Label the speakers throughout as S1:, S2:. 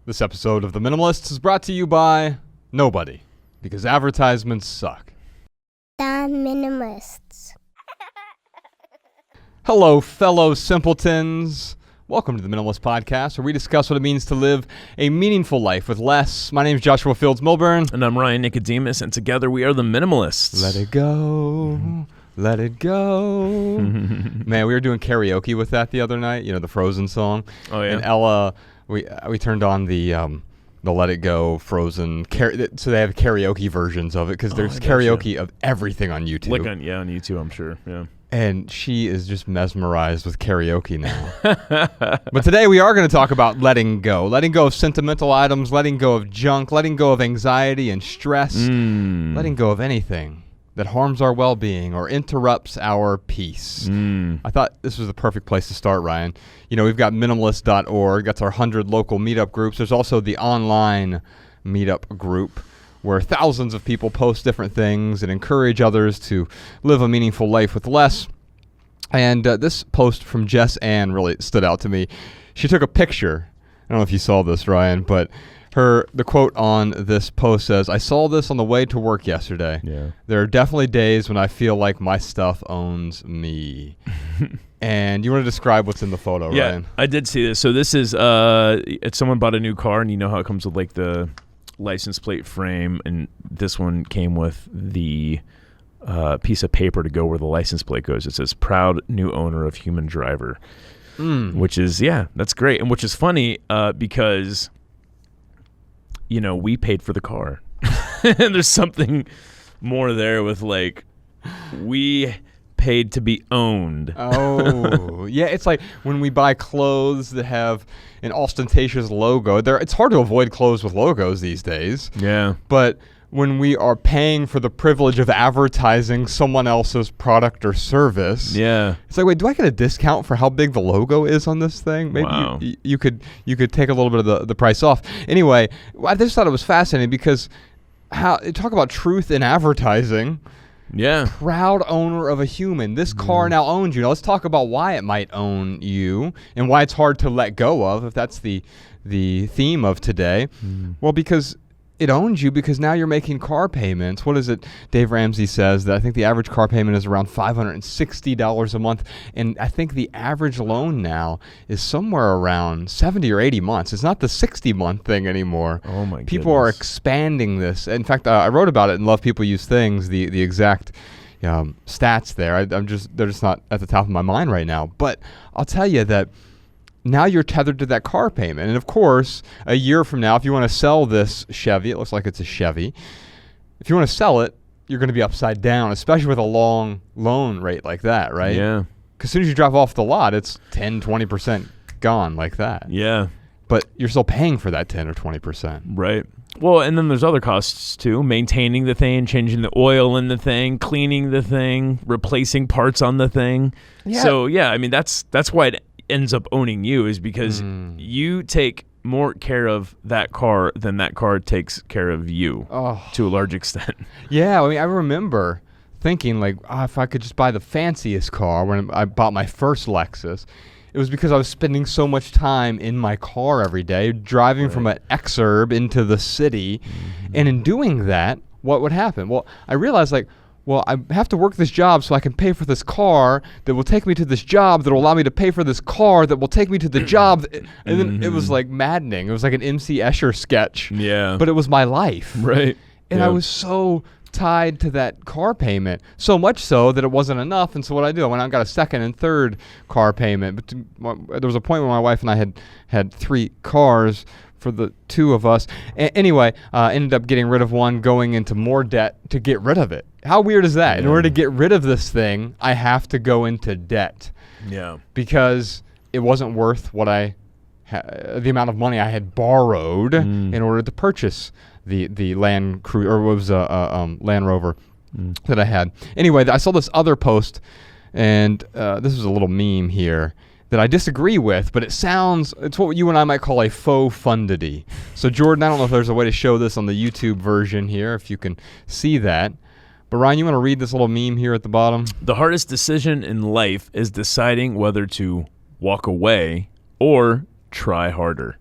S1: This episode of The Minimalists is brought to you by nobody, because advertisements suck.
S2: The Minimalists.
S1: Hello, fellow simpletons. Welcome to the Minimalist Podcast, where we discuss what it means to live a meaningful life with less. My name is Joshua Fields Milburn.
S3: And I'm Ryan Nicodemus, and together we are the Minimalists.
S1: Let it go. Let it go. Man, we were doing karaoke with that the other night, you know, the Frozen song.
S3: Oh, yeah.
S1: And Ella, we turned on the Let It Go Frozen, so they have karaoke versions of it, because there's karaoke of everything on YouTube.
S3: On YouTube, I'm sure, yeah.
S1: And she is just mesmerized with karaoke now. But today we are going to talk about letting go of sentimental items, letting go of junk, letting go of anxiety and stress, letting go of anything that harms our well-being or interrupts our peace. I thought this was the perfect place to start, Ryan. You know, we've got minimalist.org. That's our 100 local meetup groups. There's also the online meetup group where thousands of people post different things and encourage others to live a meaningful life with less. And this post from Jess Ann really stood out to me. She took a picture. I don't know if you saw this, Ryan, but the quote on this post says, "I saw this on the way to work yesterday.
S3: Yeah. There
S1: are definitely days when I feel like my stuff owns me." And you want to describe what's in the photo,
S3: yeah,
S1: Ryan?
S3: I did see this. So this is, someone bought a new car, and you know how it comes with like the license plate frame, and this one came with the piece of paper to go where the license plate goes. It says, "Proud new owner of human driver," which is, that's great. And which is funny because, you know, we paid for the car. And there's something more there with, like, we paid to be owned.
S1: Oh, yeah. It's like when we buy clothes that have an ostentatious logo. It's hard to avoid clothes with logos these days.
S3: Yeah.
S1: But when we are paying for the privilege of advertising someone else's product or service, it's like, wait, do I get a discount for how big the logo is on this thing? Maybe
S3: wow.
S1: you could take a little bit of the price off. Anyway, I just thought it was fascinating because talk about truth in advertising.
S3: Yeah.
S1: Proud owner of a human. This car now owns you. Now let's talk about why it might own you and why it's hard to let go of, if that's the theme of today. Well, because it owns you because now you're making car payments. What is it? Dave Ramsey says that I think the average car payment is around $560 a month. And I think the average loan now is somewhere around 70 or 80 months. It's not the 60-month thing anymore.
S3: Oh, my goodness.
S1: People are expanding this. In fact, I wrote about it in Love People Use Things, the exact stats there. They're just not at the top of my mind right now. But I'll tell you that now you're tethered to that car payment. And of course, a year from now, if you want to sell this Chevy, it looks like it's a Chevy. If you want to sell it, you're going to be upside down, especially with a long loan rate like that, right?
S3: Yeah.
S1: Because as soon as you drive off the lot, it's 10, 20% gone like that.
S3: Yeah.
S1: But you're still paying for that 10 or 20%.
S3: Right. Well, and then there's other costs too. Maintaining the thing, changing the oil in the thing, cleaning the thing, replacing parts on the thing. Yeah. So, yeah, I mean, that's why it ends up owning you, is because you take more care of that car than that car takes care of you to a large extent.
S1: Yeah, I mean, I remember thinking, like, if I could just buy the fanciest car when I bought my first Lexus. It was because I was spending so much time in my car every day, driving from an exurb into the city. And in doing that, what would happen? Well, I realized, like, well, I have to work this job so I can pay for this car that will take me to this job that will allow me to pay for this car that will take me to the job. And then it was like maddening. It was like an MC Escher sketch.
S3: Yeah.
S1: But it was my life.
S3: Right.
S1: And I was so tied to that car payment, so much so that it wasn't enough. And so what I do, I went out and got a second and third car payment. But there was a point where my wife and I had 3 cars for the 2 of us. Anyway, ended up getting rid of one, going into more debt to get rid of it. How weird is that? In order to get rid of this thing, I have to go into debt.
S3: Yeah. Because
S1: it wasn't worth what the amount of money I had borrowed in order to purchase the Land Cruiser, or what was a Land Rover that I had. Anyway, I saw this other post, and this is a little meme here that I disagree with, but it's what you and I might call a faux fundity. So Jordan, I don't know if there's a way to show this on the YouTube version here, if you can see that. But Ryan, you want to read this little meme here at the bottom?
S3: The hardest decision in life is deciding whether to walk away or try harder.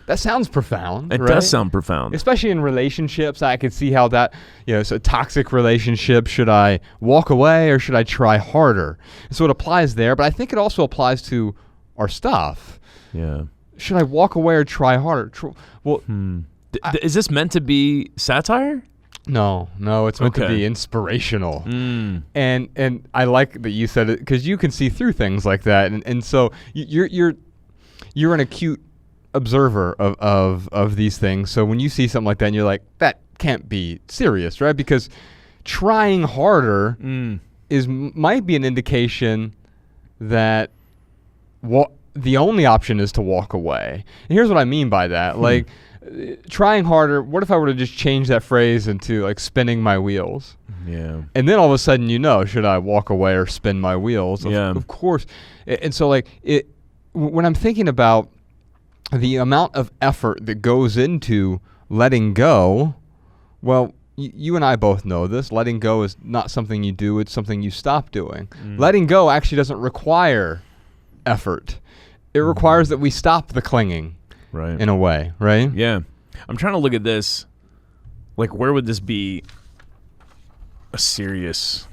S1: That sounds profound.
S3: It
S1: right?
S3: does sound profound.
S1: Especially in relationships. I could see how that, it's a toxic relationship. Should I walk away or should I try harder? So it applies there, but I think it also applies to our stuff.
S3: Yeah.
S1: Should I walk away or try harder? Well,
S3: is this meant to be satire?
S1: No, it's meant to be inspirational. And I like that you said it because you can see through things like that. And so you're an acute observer of these things. So when you see something like that and you're like, that can't be serious, right? Because trying harder might be an indication that the only option is to walk away. And here's what I mean by that. Like, trying harder, what if I were to just change that phrase into like spinning my wheels?
S3: Yeah.
S1: And then all of a sudden, should I walk away or spin my wheels? Of course. And so like when I'm thinking about the amount of effort that goes into letting go, well, you and I both know this. Letting go is not something you do. It's something you stop doing. Letting go actually doesn't require effort. It requires that we stop the clinging.
S3: Right.
S1: In a way, right?
S3: Yeah. I'm trying to look at this. Like, where would this be a serious...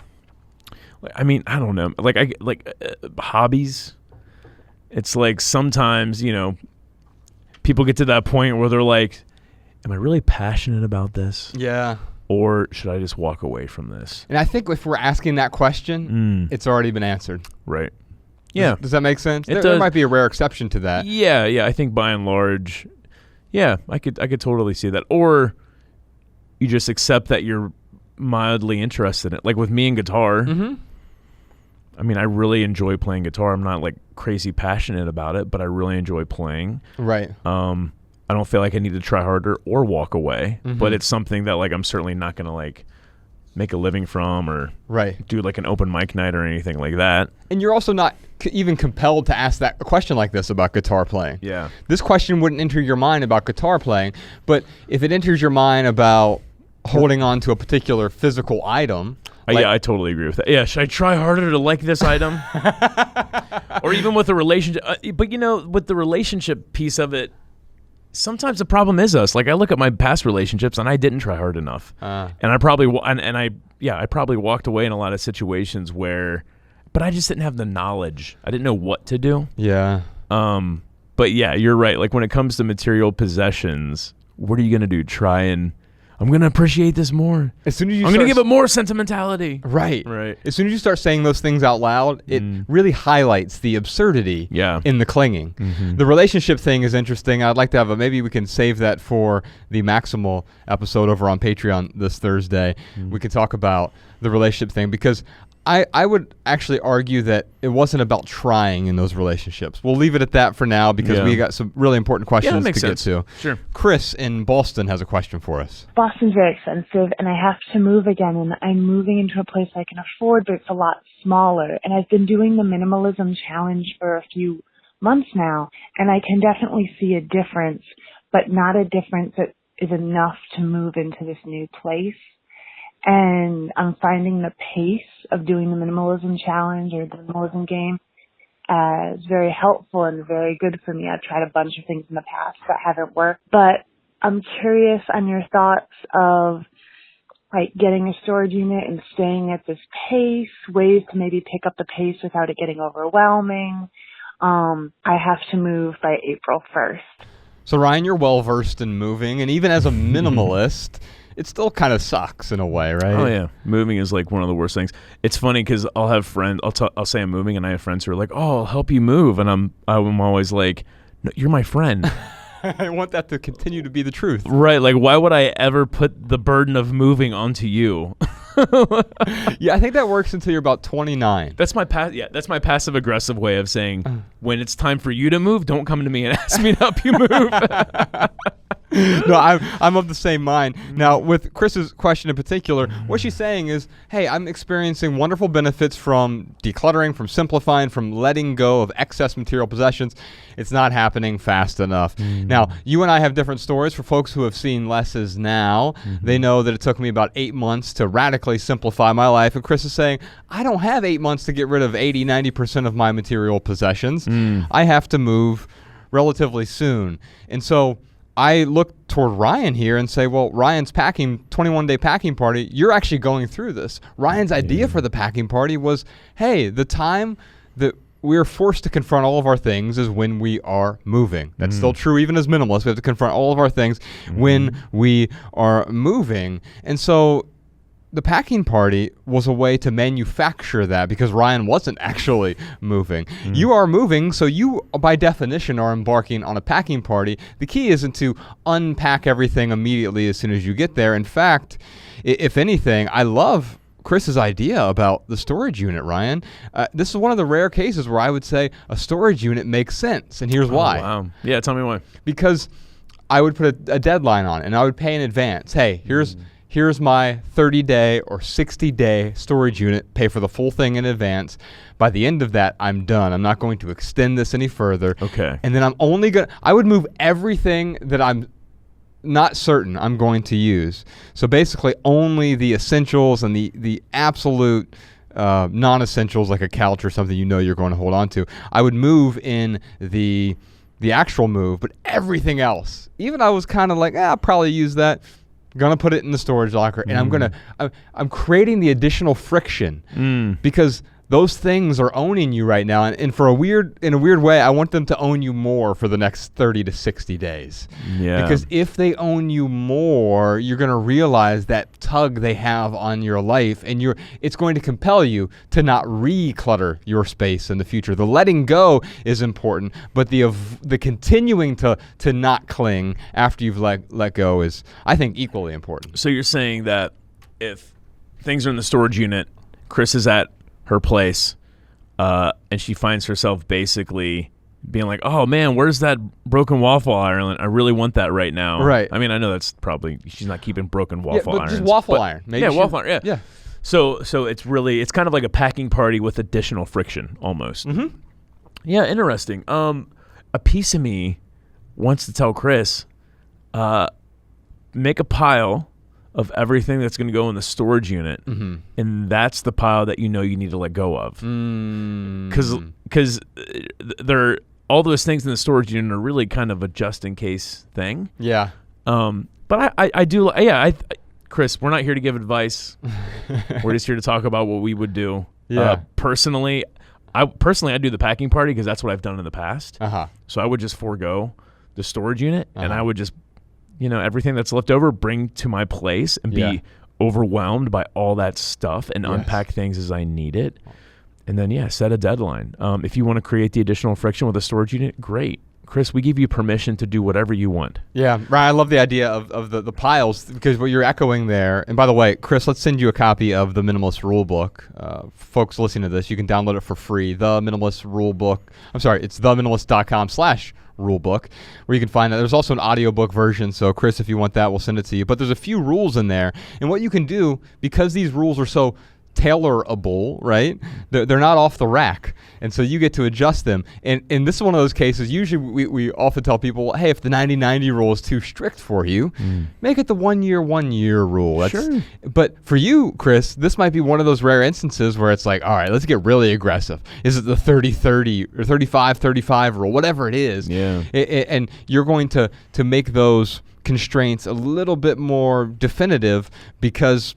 S3: I mean, I don't know. Hobbies. It's like sometimes, people get to that point where they're like, am I really passionate about this?
S1: Yeah.
S3: Or should I just walk away from this?
S1: And I think if we're asking that question, it's already been answered.
S3: Right. Yeah.
S1: Does that make sense?
S3: It
S1: There
S3: does.
S1: might be a rare exception to that.
S3: Yeah. I think by and large, I could totally see that. Or you just accept that you're mildly interested in it. Like with me and guitar.
S1: Mm-hmm.
S3: I mean, I really enjoy playing guitar. I'm not like crazy passionate about it, but I really enjoy playing.
S1: Right.
S3: I don't feel like I need to try harder or walk away, but it's something that like I'm certainly not going to like make a living from or do like an open mic night or anything like that.
S1: And you're also not even compelled to ask a question like this about guitar playing.
S3: Yeah.
S1: This question wouldn't enter your mind about guitar playing, but if it enters your mind about holding on to a particular physical item.
S3: Yeah, I totally agree with that. Yeah, should I try harder to like this item? Or even with a relationship. But with the relationship piece of it, sometimes the problem is us. Like I look at my past relationships and I didn't try hard enough. And I probably I probably walked away in a lot of situations but I just didn't have the knowledge. I didn't know what to do.
S1: Yeah.
S3: But yeah, you're right. Like when it comes to material possessions, what are you going to do? I'm going to appreciate this more.
S1: As soon as
S3: I'm going to give it more sentimentality.
S1: Right.
S3: Right.
S1: As soon as you start saying those things out loud, it really highlights the absurdity in the clinging. Mm-hmm. The relationship thing is interesting. I'd like to maybe we can save that for the Maximal episode over on Patreon this Thursday. We can talk about the relationship thing because I would actually argue that it wasn't about trying in those relationships. We'll leave it at that for now because we got some really important questions to get to.
S3: Sure.
S1: Chris in Boston has a question for us.
S4: Boston's very expensive, and I have to move again, and I'm moving into a place I can afford, but it's a lot smaller. And I've been doing the minimalism challenge for a few months now, and I can definitely see a difference, but not a difference that is enough to move into this new place. And I'm finding the pace of doing the minimalism challenge or the minimalism game is very helpful and very good for me. I've tried a bunch of things in the past that haven't worked, but I'm curious on your thoughts of like getting a storage unit and staying at this pace, ways to maybe pick up the pace without it getting overwhelming. I have to move by April 1st.
S1: So Ryan, you're well versed in moving, and even as a minimalist, it still kind of sucks in a way, right?
S3: Oh yeah, moving is like one of the worst things. It's funny because I'll have friends. I'll say I'm moving, and I have friends who are like, "Oh, I'll help you move," and I'm always like, "No, you're my friend."
S1: I want that to continue to be the truth.
S3: Right? Like, why would I ever put the burden of moving onto you?
S1: Yeah, I think that works until you're about 29.
S3: That's my that's my passive aggressive way of saying when it's time for you to move, don't come to me and ask me to help you move.
S1: No, I'm of the same mind. Now, with Chris's question in particular, what she's saying is, hey, I'm experiencing wonderful benefits from decluttering, from simplifying, from letting go of excess material possessions. It's not happening fast enough. Now, you and I have different stories. For folks who have seen Less Is Now, they know that it took me about 8 months to radically simplify my life. And Chris is saying, I don't have 8 months to get rid of 80, 90% of my material possessions. I have to move relatively soon. And so I look toward Ryan here and say, well, Ryan's 21-day packing party, you're actually going through this. Ryan's idea for the packing party was, hey, the time that we're forced to confront all of our things is when we are moving. That's still true even as minimalists. We have to confront all of our things when we are moving. And so the packing party was a way to manufacture that because Ryan wasn't actually moving. You are moving, so you, by definition, are embarking on a packing party. The key isn't to unpack everything immediately as soon as you get there. In fact, if anything, I love Chris's idea about the storage unit, Ryan. This is one of the rare cases where I would say a storage unit makes sense, and here's why.
S3: Wow. Yeah, tell me why.
S1: Because I would put a deadline on it, and I would pay in advance. Hey, here's my 30-day or 60-day storage unit. Pay for the full thing in advance. By the end of that, I'm done. I'm not going to extend this any further.
S3: Okay.
S1: And then I would move everything that I'm not certain I'm going to use. So basically only the essentials and the absolute non-essentials, like a couch or something you're going to hold on to. I would move in the actual move, but everything else, even I was kind of like, I'll probably use that. Gonna put it in the storage locker, and I'm creating the additional friction because those things are owning you right now, and in a weird way, I want them to own you more for the next 30 to 60 days.
S3: Yeah.
S1: Because if they own you more, you're gonna realize that tug they have on your life, and it's going to compel you to not reclutter your space in the future. The letting go is important, but the continuing to not cling after you've let go is, I think, equally important.
S3: So you're saying that if things are in the storage unit, Chris is at her place, and she finds herself basically being like, oh man, where's that broken waffle iron? I really want that right now.
S1: Right.
S3: I mean, I know that's probably, she's not keeping broken waffle irons.
S1: Just waffle iron. Maybe
S3: waffle iron,
S1: yeah.
S3: So it's kind of like a packing party with additional friction almost.
S1: Mm-hmm.
S3: Yeah, interesting. A piece of me wants to tell Chris, make a pile of everything that's going to go in the storage unit, and that's the pile that you need to let go of. Because all those things in the storage unit are really kind of a just-in-case thing.
S1: Yeah.
S3: But Chris, we're not here to give advice. We're just here to talk about what we would do.
S1: Yeah.
S3: Personally, I do the packing party because that's what I've done in the past. So I would just forego the storage unit, and I would just everything that's left over, bring to my place and be overwhelmed by all that stuff and unpack things as I need it. And then, set a deadline. If you want to create the additional friction with a storage unit, great. Chris, we give you permission to do whatever you want.
S1: Yeah, Ryan, I love the idea of the piles, because what you're echoing there, and by the way, Chris, let's send you a copy of the Minimalist Rulebook. Folks listening to this, you can download it for free. The Minimalist Rulebook. I'm sorry, it's theminimalist.com/rulebook, where you can find that. There's also an audiobook version, so Chris, if you want that, we'll send it to you. But there's a few rules in there, and what you can do, because these rules are so tailorable, right? They're not off the rack, and so you get to adjust them. And this is one of those cases. Usually, we often tell people, hey, if the 90-90 rule is too strict for you, make it the 1 year rule.
S3: Sure.
S1: But for you, Chris, this might be one of those rare instances where it's like, all right, let's get really aggressive. Is it the 30-30 or 35-35 rule, whatever it is?
S3: Yeah.
S1: And you're going to make those constraints a little bit more definitive, because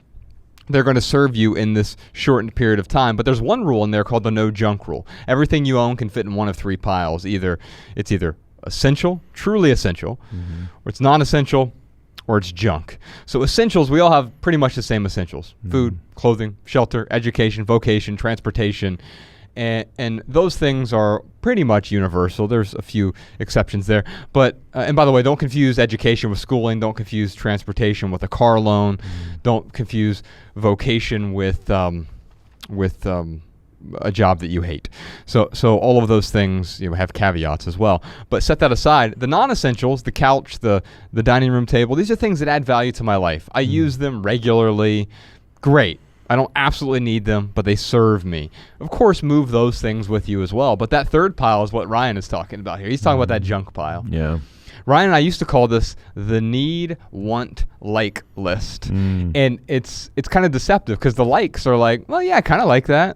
S1: they're going to serve you in this shortened period of time. But there's one rule in there called the no junk rule. Everything you own can fit in one of three piles. It's either essential, truly essential, or it's non-essential, or it's junk. So essentials, we all have pretty much the same essentials: food, clothing, shelter, education, vocation, transportation. And those things are pretty much universal. There's a few exceptions there. But, and by the way, don't confuse education with schooling. Don't confuse transportation with a car loan. Don't confuse vocation with a job that you hate. So all of those things have caveats as well. But set that aside. The non-essentials, the couch, the dining room table, these are things that add value to my life. I use them regularly. Great. I don't absolutely need them, but they serve me. Of course, move those things with you as well. But that third pile is what Ryan is talking about here. He's talking about that junk pile.
S3: Yeah.
S1: Ryan and I used to call this the need, want, like list. And it's kind of deceptive, because the likes are like, well, yeah, I kind of like that.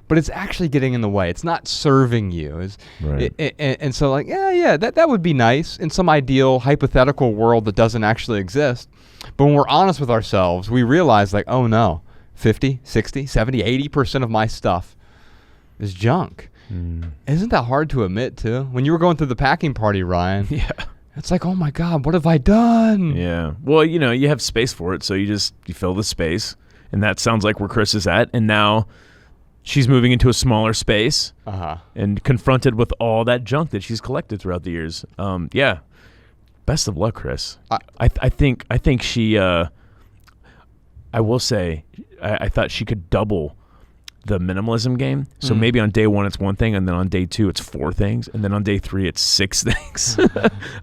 S1: but it's actually getting in the way. It's not serving you.
S3: Right.
S1: And so like, that would be nice in some ideal hypothetical world that doesn't actually exist. But when we're honest with ourselves, we realize like, oh no, 50, 60, 70, 80% of my stuff is junk. Isn't that hard to admit too? When you were going through the packing party, Ryan,
S3: Yeah.
S1: it's like, oh my God, what have I done?
S3: Yeah. Well, you have space for it, so you fill the space, and that sounds like where Chris is at. And now she's moving into a smaller space and confronted with all that junk that she's collected throughout the years. Yeah. Best of luck, Chris. I think she. I will say, I thought she could double the minimalism game. So maybe on day 1 it's one thing, and then on day 2 it's 4 things, and then on day 3 it's 6 things.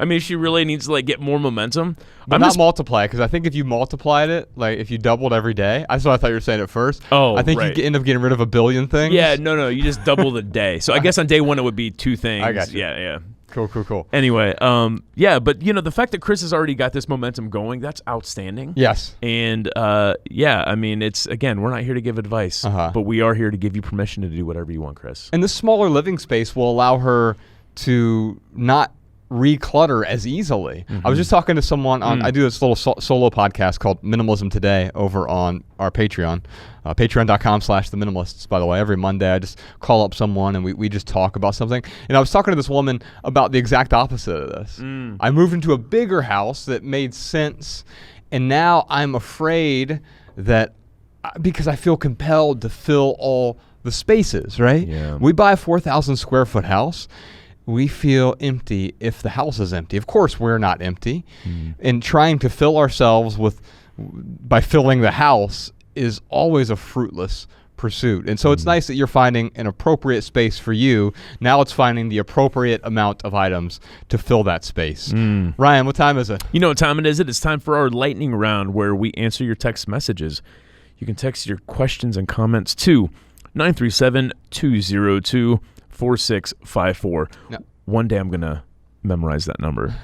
S3: I mean, she really needs to like get more momentum.
S1: But not multiply, because I think if you multiplied it, like if you doubled every day, that's what I thought you were saying at first.
S3: Oh,
S1: I think
S3: right.
S1: you end up getting rid of a billion things.
S3: Yeah, no, you just double the day. So I guess on day 1 it would be 2 things.
S1: I got you.
S3: Yeah.
S1: Cool.
S3: Anyway, but the fact that Chris has already got this momentum going, that's outstanding.
S1: Yes.
S3: And I mean, it's, again, we're not here to give advice, but we are here to give you permission to do whatever you want, Chris.
S1: And this smaller living space will allow her to not reclutter as easily. I was just talking to someone on, I do this little solo podcast called Minimalism Today over on our Patreon, patreon.com/theminimalists, by the way. Every Monday I just call up someone and we just talk about something. And I was talking to this woman about the exact opposite of this. I moved into a bigger house that made sense, and now I'm afraid that because I feel compelled to fill all the spaces, right?
S3: Yeah.
S1: We buy a 4,000 square foot house. We feel empty if the house is empty. Of course, we're not empty. And trying to fill ourselves by filling the house is always a fruitless pursuit. And so it's nice that you're finding an appropriate space for you. Now it's finding the appropriate amount of items to fill that space. Ryan, what time is it?
S3: You know what time it is? It's time for our lightning round where we answer your text messages. You can text your questions and comments to 937-202-4654.
S1: No.
S3: One day I'm going to memorize that number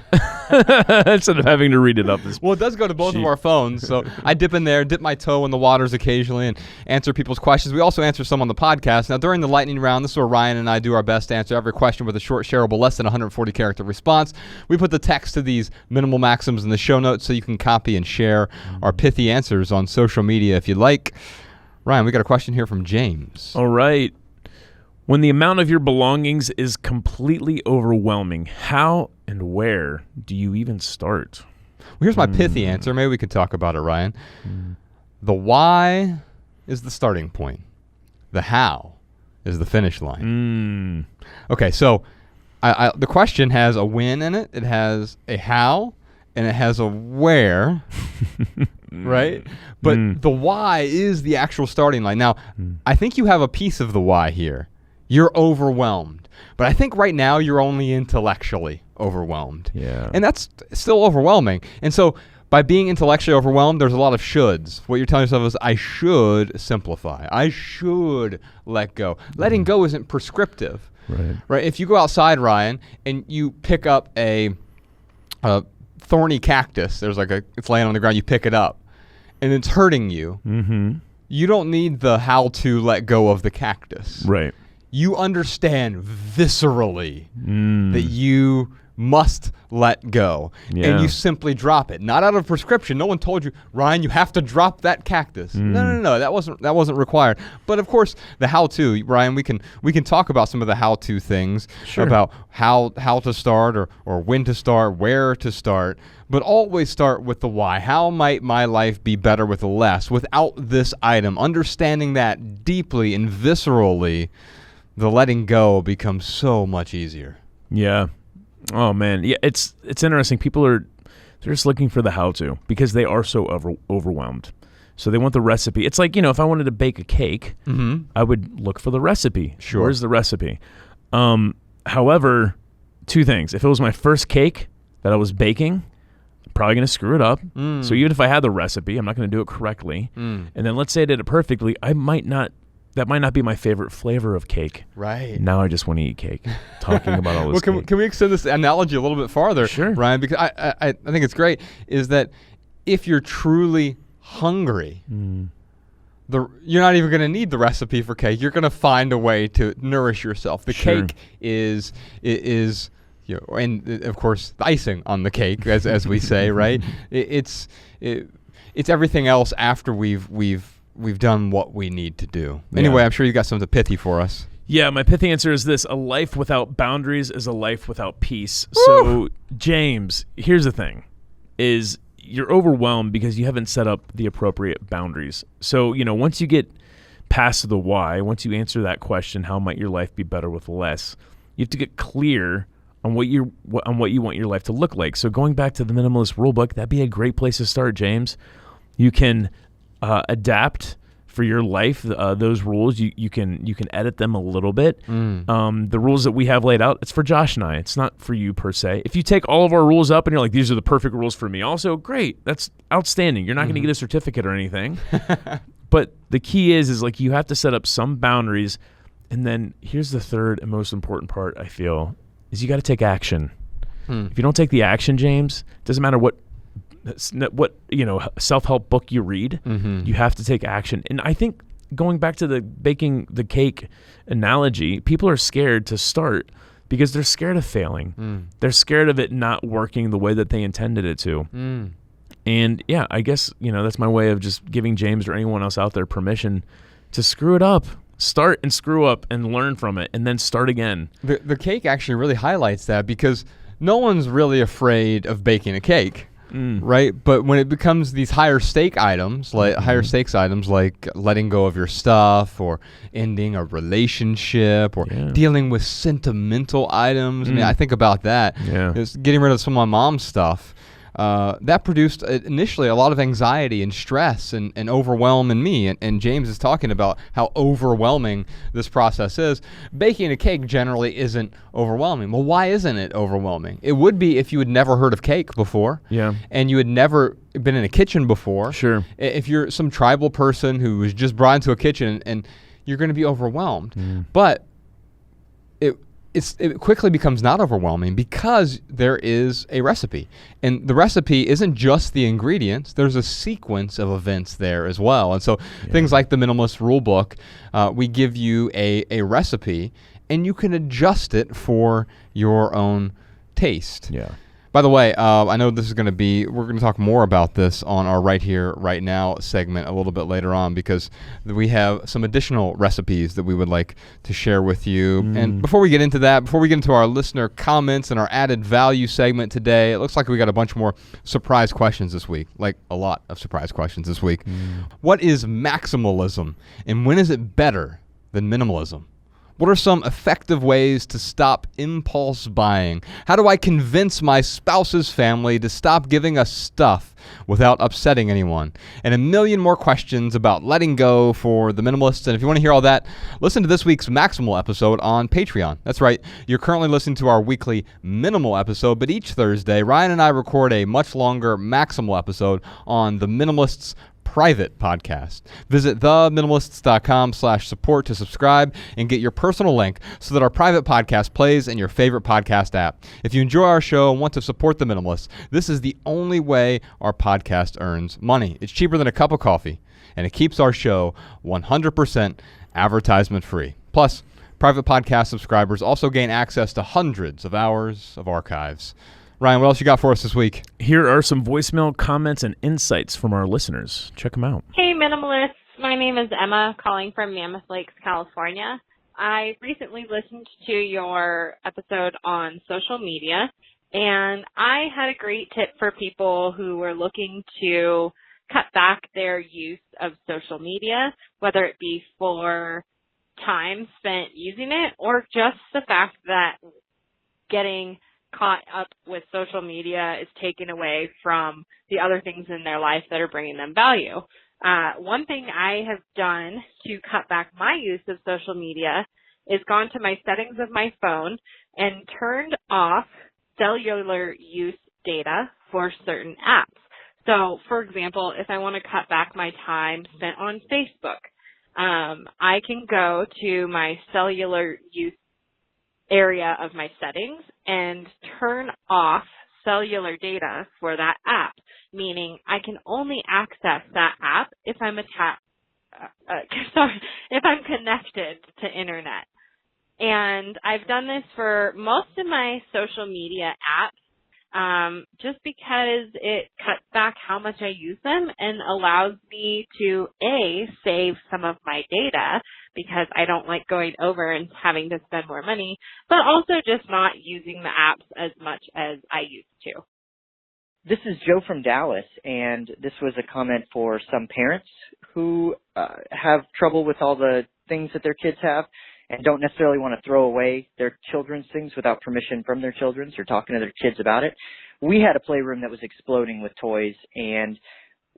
S3: instead of having to read it up.
S1: Well, it does go to both of our phones, so I dip in there, dip my toe in the waters occasionally, and answer people's questions. We also answer some on the podcast. Now, during the lightning round, this is where Ryan and I do our best to answer every question with a short, shareable, less than 140-character response. We put the text to these minimal maxims in the show notes so you can copy and share our pithy answers on social media if you'd like. Ryan, we got a question here from James.
S3: All right. When the amount of your belongings is completely overwhelming, how and where do you even start?
S1: Well, here's my pithy answer. Maybe we could talk about it, Ryan. The why is the starting point. The how is the finish line. Okay, so the question has a when in it. It has a how, and it has a where, right? But the why is the actual starting line. Now, I think you have a piece of the why here. You're overwhelmed. But I think right now you're only intellectually overwhelmed.
S3: Yeah.
S1: And that's still overwhelming. And so by being intellectually overwhelmed, there's a lot of shoulds. What you're telling yourself is, I should simplify. I should let go. Letting go isn't prescriptive. Right? If you go outside, Ryan, and you pick up a thorny cactus, it's laying on the ground, you pick it up, and it's hurting you. You don't need the how to let go of the cactus.
S3: Right.
S1: You understand viscerally that you must let go, and you simply drop it. Not out of prescription. No one told you, Ryan, you have to drop that cactus. No. That wasn't required. But of course, the how-to, Ryan, we can talk about some of the how-to things about how to start or when to start, where to start. But always start with the why. How might my life be better with less, without this item? Understanding that deeply and viscerally, the letting go becomes so much easier.
S3: Yeah. Oh man. Yeah. It's interesting. They're just looking for the how-to because they are so overwhelmed. So they want the recipe. It's like, if I wanted to bake a cake, I would look for the recipe.
S1: Sure.
S3: Where's the recipe? However, 2 things. If it was my first cake that I was baking, I'm probably going to screw it up. So even if I had the recipe, I'm not going to do it correctly. And then let's say I did it perfectly, that might not be my favorite flavor of cake.
S1: Right.
S3: Now I just want to eat cake. Talking about all this cake.
S1: Can we extend this analogy a little bit farther,
S3: Sure.
S1: Ryan? Because I think it's great, is that if you're truly hungry, you're not even going to need the recipe for cake. You're going to find a way to nourish yourself. The
S3: Sure.
S1: cake is and of course the icing on the cake, as we say, right? It's everything else after we've done what we need to do. Anyway,
S3: Yeah.
S1: I'm sure you got something pithy for us.
S3: Yeah, my pithy answer is this: a life without boundaries is a life without peace. So, James, here's the thing: is you're overwhelmed because you haven't set up the appropriate boundaries. So, once you get past the why, once you answer that question, how might your life be better with less? You have to get clear on what you want your life to look like. So, going back to the minimalist rulebook, that'd be a great place to start, James. You can adapt for your life those rules. You can edit them a little bit. The rules that we have laid out, it's for Josh and I. It's not for you per se. If you take all of our rules up and you're like, these are the perfect rules for me, also great. That's outstanding. You're not going to get a certificate or anything. But the key is like you have to set up some boundaries. And then here's the third and most important part, I feel, is you got to take action. If you don't take the action, James, it doesn't matter what self-help book you read, you have to take action. And I think going back to the baking the cake analogy, people are scared to start because they're scared of failing. They're scared of it not working the way that they intended it to. And yeah, I guess, that's my way of just giving James or anyone else out there permission to screw it up. Start and screw up and learn from it and then start again.
S1: The cake actually really highlights that because no one's really afraid of baking a cake. Right, but when it becomes these higher stakes items like letting go of your stuff or ending a relationship or dealing with sentimental items, I mean, I think about that. Just getting rid of some of my mom's stuff. That produced initially a lot of anxiety and stress and overwhelm in me. And James is talking about how overwhelming this process is. Baking a cake generally isn't overwhelming. Well, why isn't it overwhelming? It would be if you had never heard of cake before. And you had never been in a kitchen before.
S3: Sure.
S1: If you're some tribal person who was just brought into a kitchen, and you're going to be overwhelmed. But it quickly becomes not overwhelming because there is a recipe. And the recipe isn't just the ingredients. There's a sequence of events there as well. And so things like the Minimalist Rulebook, we give you a recipe, and you can adjust it for your own taste. By the way, I know this is going to be, we're going to talk more about this on our Right Here, Right Now segment a little bit later on because we have some additional recipes that we would like to share with you. And before we get into that, before we get into our listener comments and our added value segment today, it looks like we got a bunch more surprise questions this week, like a lot of surprise questions this week. What is maximalism, and when is it better than minimalism? What are some effective ways to stop impulse buying? How do I convince my spouse's family to stop giving us stuff without upsetting anyone? And a million more questions about letting go for the minimalists. And if you want to hear all that, listen to this week's Maximal episode on Patreon. That's right. You're currently listening to our weekly Minimal episode, but each Thursday, Ryan and I record a much longer Maximal episode on the Minimalists private podcast. Visit theminimalists.com/support to subscribe and get your personal link so that our private podcast plays in your favorite podcast app. If you enjoy our show and want to support the Minimalists, this is the only way our podcast earns money. It's cheaper than a cup of coffee, and it keeps our show 100% advertisement free. Plus, private podcast subscribers also gain access to hundreds of hours of archives. Ryan, what else you got for us this week?
S3: Here are some voicemail comments and insights from our listeners. Check them out.
S5: Hey, Minimalists. My name is Emma, calling from Mammoth Lakes, California. I recently listened to your episode on social media, and I had a great tip for people who were looking to cut back their use of social media, whether it be for time spent using it or just the fact that getting caught up with social media is taken away from the other things in their life that are bringing them value. One thing I have done to cut back my use of social media is gone to my settings of my phone and turned off cellular use data for certain apps. So, for example, if I want to cut back my time spent on Facebook, I can go to my cellular use area of my settings and turn off cellular data for that app, meaning I can only access that app if I'm addicted to internet. And I've done this for most of my social media apps, just because it cuts back how much I use them and allows me to, A, save some of my data because I don't like going over and having to spend more money, but also just not using the apps as much as I used to.
S6: This is Joe from Dallas, and this was a comment for some parents who have trouble with all the things that their kids have and don't necessarily want to throw away their children's things without permission from their children's or talking to their kids about it. We had a playroom that was exploding with toys, and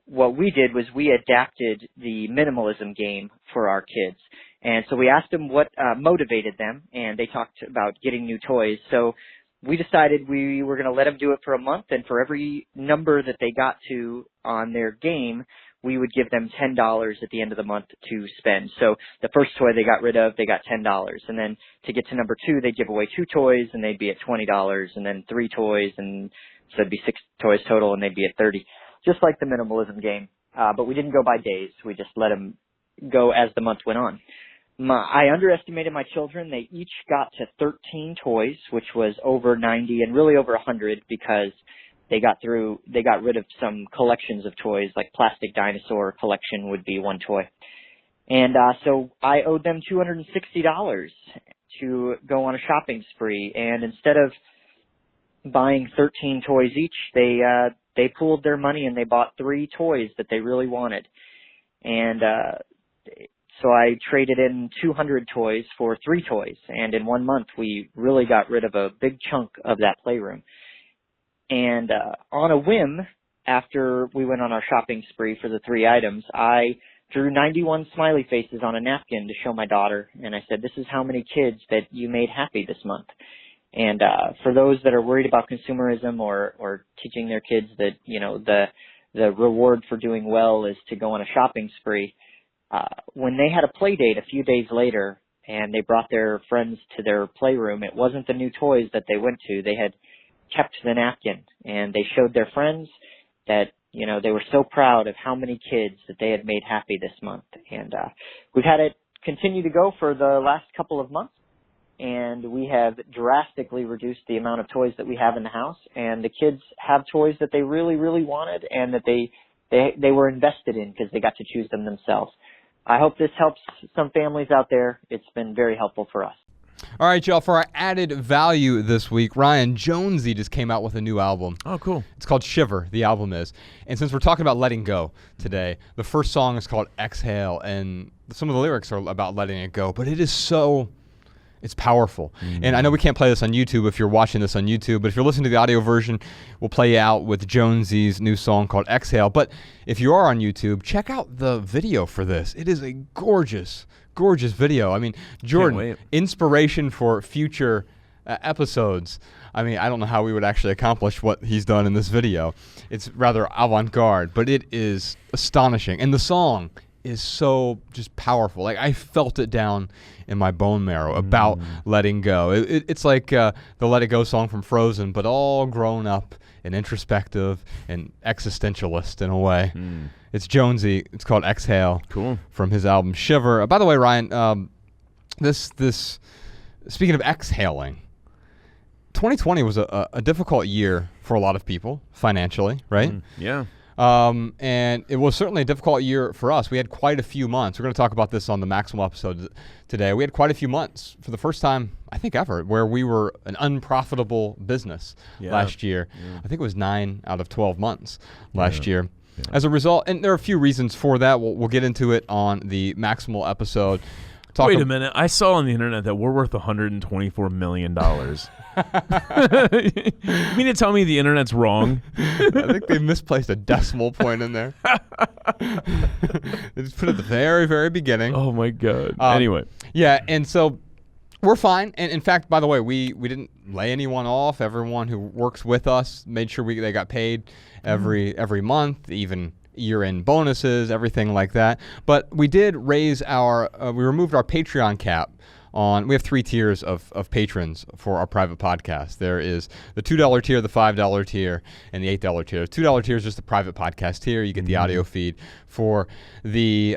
S6: what we did was we adapted the minimalism game for our kids. And so we asked them what motivated them, and they talked about getting new toys. So we decided we were going to let them do it for a month, and for every number that they got to on their game, we would give them $10 at the end of the month to spend. So the first toy they got rid of, they got $10. And then to get to number 2, they'd give away 2 toys, and they'd be at $20, and then 3 toys, and so it'd be 6 toys total, and they'd be at $30. Just like the minimalism game. But we didn't go by days. We just let them go as the month went on. I underestimated my children. They each got to 13 toys, which was over 90 and really over 100 because they got rid of some collections of toys, like plastic dinosaur collection would be one toy. And so I owed them $260 to go on a shopping spree. And instead of buying 13 toys each, they pooled their money and they bought 3 toys that they really wanted. And so I traded in 200 toys for 3 toys. And in 1 month, we really got rid of a big chunk of that playroom. And on a whim, after we went on our shopping spree for the 3 items, I drew 91 smiley faces on a napkin to show my daughter. And I said, this is how many kids that you made happy this month. And for those that are worried about consumerism or teaching their kids that, you know, the reward for doing well is to go on a shopping spree, when they had a play date a few days later and they brought their friends to their playroom, it wasn't the new toys that they went to. They had kept the napkin, and they showed their friends that, you know, they were so proud of how many kids that they had made happy this month. And we've had it continue to go for the last couple of months, and we have drastically reduced the amount of toys that we have in the house, and the kids have toys that they really, really wanted and that they were invested in because they got to choose them themselves. I hope this helps some families out there. It's been very helpful for us.
S1: All right, y'all, for our added value this week, Ryan Jonesy just came out with a new album.
S3: Oh, cool.
S1: It's called Shiver, the album is. And since we're talking about letting go today, the first song is called Exhale, and some of the lyrics are about letting it go, but it is so... it's powerful. And I know we can't play this on YouTube if you're watching this on YouTube, but if you're listening to the audio version, we'll play you out with Jonesy's new song called Exhale. But if you are on YouTube, check out the video for this. It is a gorgeous, gorgeous video. I mean, Jordan, inspiration for future episodes. I mean, I don't know how we would actually accomplish what he's done in this video. It's rather avant-garde, but it is astonishing. And the song is so just powerful. Like, I felt it down in my bone marrow about letting go. It's like the Let It Go song from Frozen, but all grown up and introspective and existentialist in a way. It's Jonesy. It's called Exhale.
S3: Cool. From
S1: his album Shiver. By the way, Ryan, this speaking of exhaling, 2020 was a difficult year for a lot of people financially, right?
S3: Yeah.
S1: And it was certainly a difficult year for us. We had quite a few months. We're going to talk about this on the Maximal episode today. We had quite a few months for the first time, I think ever, where we were an unprofitable business last year. I think it was 9 out of 12 months last year. As a result, and there are a few reasons for that. We'll get into it on the Maximal episode.
S3: Wait a minute. I saw on the internet that we're worth $124 million. You mean to tell me the internet's wrong?
S1: I think they misplaced a decimal point in there. They just put it at the very, very beginning.
S3: Oh, my God. Anyway.
S1: Yeah, and so we're fine. And in fact, by the way, we didn't lay anyone off. Everyone who works with us made sure they got paid every month, even year-end bonuses, everything like that. But we did raise we removed our Patreon cap on, we have 3 tiers of patrons for our private podcast. There is the $2 tier, the $5 tier, and the $8 tier. The $2 tier is just the private podcast tier. You get the audio feed. For the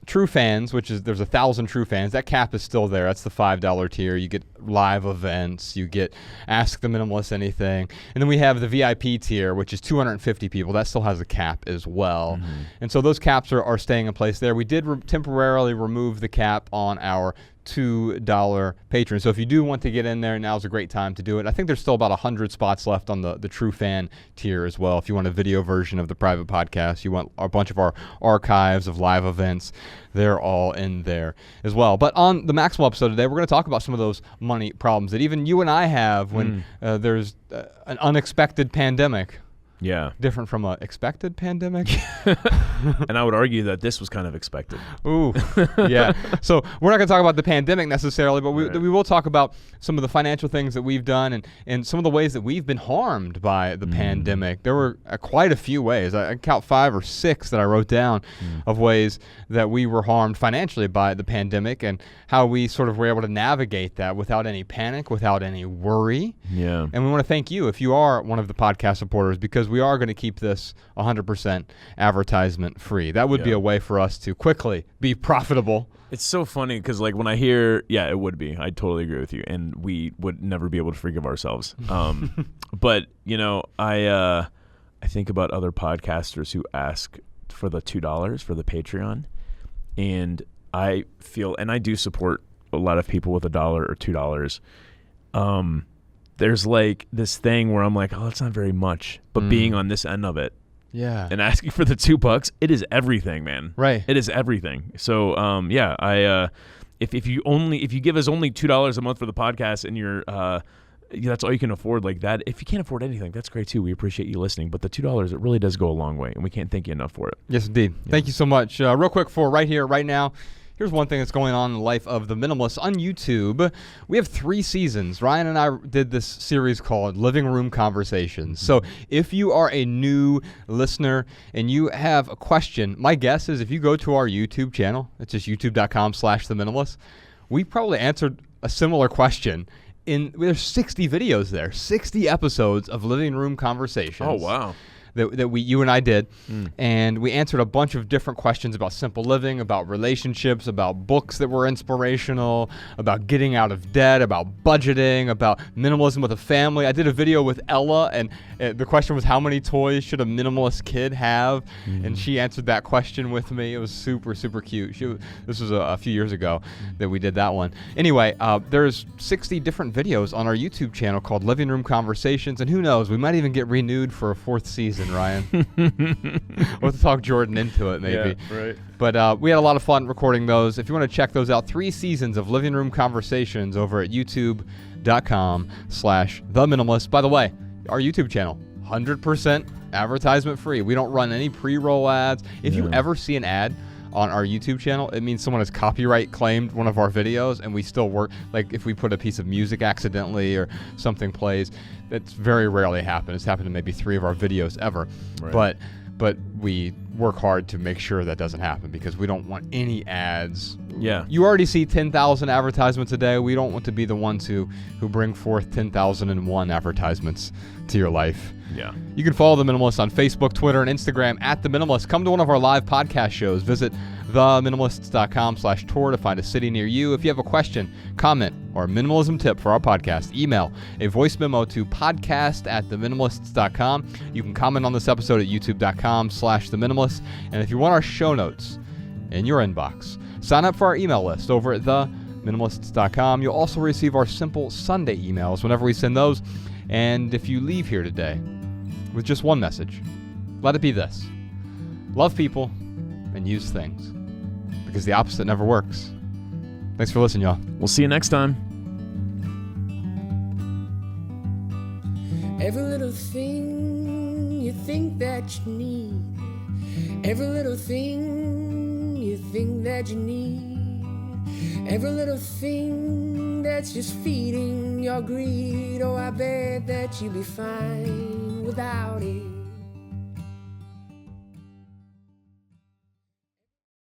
S1: True Fans, which is there's 1,000 True Fans. That cap is still there. That's the $5 tier. You get live events. You get Ask the Minimalist Anything. And then we have the VIP tier, which is 250 people. That still has a cap as well. Mm-hmm. And so those caps are staying in place there. We did temporarily remove the cap on our $2 patron. So if you do want to get in there, now's a great time to do it. I think there's still about 100 spots left on the True Fan tier as well. If you want a video version of the private podcast, you want a bunch of our archives of live events, they're all in there as well. But on the Maximal episode today, we're going to talk about some of those money problems that even you and I have when there's an unexpected pandemic.
S3: Yeah.
S1: Different from an expected pandemic.
S3: And I would argue that this was kind of expected.
S1: Ooh, yeah. So we're not going to talk about the pandemic necessarily, but we will talk about some of the financial things that we've done and some of the ways that we've been harmed by the pandemic. There were quite a few ways. I count 5 or 6 that I wrote down of ways that we were harmed financially by the pandemic and how we sort of were able to navigate that without any panic, without any worry.
S3: Yeah.
S1: And we want to thank you if you are one of the podcast supporters, because we are going to keep this 100% advertisement free. That would be a way for us to quickly be profitable.
S3: It's so funny because, like, when I hear, it would be. I totally agree with you, and we would never be able to forgive ourselves. But I think about other podcasters who ask for the $2 for the Patreon, and I feel, and I do support a lot of people with $1 or $2. There's like this thing where I'm like, oh, that's not very much, but being on this end of it.
S1: Yeah.
S3: And asking for the $2, it is everything, man.
S1: Right.
S3: It is everything. So, if you give us only $2 a month for the podcast and you're, that's all you can afford like that. If you can't afford anything, that's great too. We appreciate you listening. But the $2, it really does go a long way, and we can't thank you enough for it.
S1: Yes, indeed. Yeah. Thank you so much. Real quick for right here, right now. Here's one thing that's going on in the life of the Minimalists on YouTube. We have 3 seasons. Ryan and I did this series called Living Room Conversations. So if you are a new listener and you have a question, my guess is if you go to our YouTube channel, it's just youtube.com/theminimalists, we probably answered a similar question. There's 60 videos there, 60 episodes of Living Room Conversations.
S3: Oh, wow.
S1: That you and I did, and we answered a bunch of different questions about simple living, about relationships, about books that were inspirational, about getting out of debt, about budgeting, about minimalism with a family. I did a video with Ella, and the question was, how many toys should a minimalist kid have? And she answered that question with me. It was super, super cute. This was a few years ago that we did that one. Anyway, there's 60 different videos on our YouTube channel called Living Room Conversations, and who knows, we might even get renewed for a 4th season. Ryan. We'll have to talk Jordan into it, maybe.
S3: Yeah, right.
S1: But we had a lot of fun recording those. If you want to check those out, 3 seasons of Living Room Conversations over at youtube.com/theminimalist. By the way, our YouTube channel, 100% advertisement free. We don't run any pre-roll ads. If you ever see an ad on our YouTube channel, it means someone has copyright claimed one of our videos, and we still work. Like if we put a piece of music accidentally or something plays, that's very rarely happened. It's happened in maybe 3 of our videos ever. Right. But we work hard to make sure that doesn't happen because we don't want any ads.
S3: Yeah.
S1: You already see 10,000 advertisements a day. We don't want to be the ones who bring forth 10,001 advertisements to your life.
S3: Yeah.
S1: You can follow The Minimalists on Facebook, Twitter, and Instagram at The Minimalists. Come to one of our live podcast shows. Visit theminimalists.com/tour to find a city near you. If you have a question, comment, or a minimalism tip for our podcast, email a voice memo to podcast@theminimalists.com. You can comment on this episode at youtube.com/theminimalists. And if you want our show notes in your inbox, sign up for our email list over at theminimalists.com. You'll also receive our simple Sunday emails whenever we send those. And if you leave here today with just one message, let it be this: love people and use things, because the opposite never works. Thanks for listening, y'all.
S3: We'll see you next time.
S7: Every little thing you think that you need, every little thing you think that you need, every little thing that's just feeding your greed. Oh, I bet that you'd be fine without it.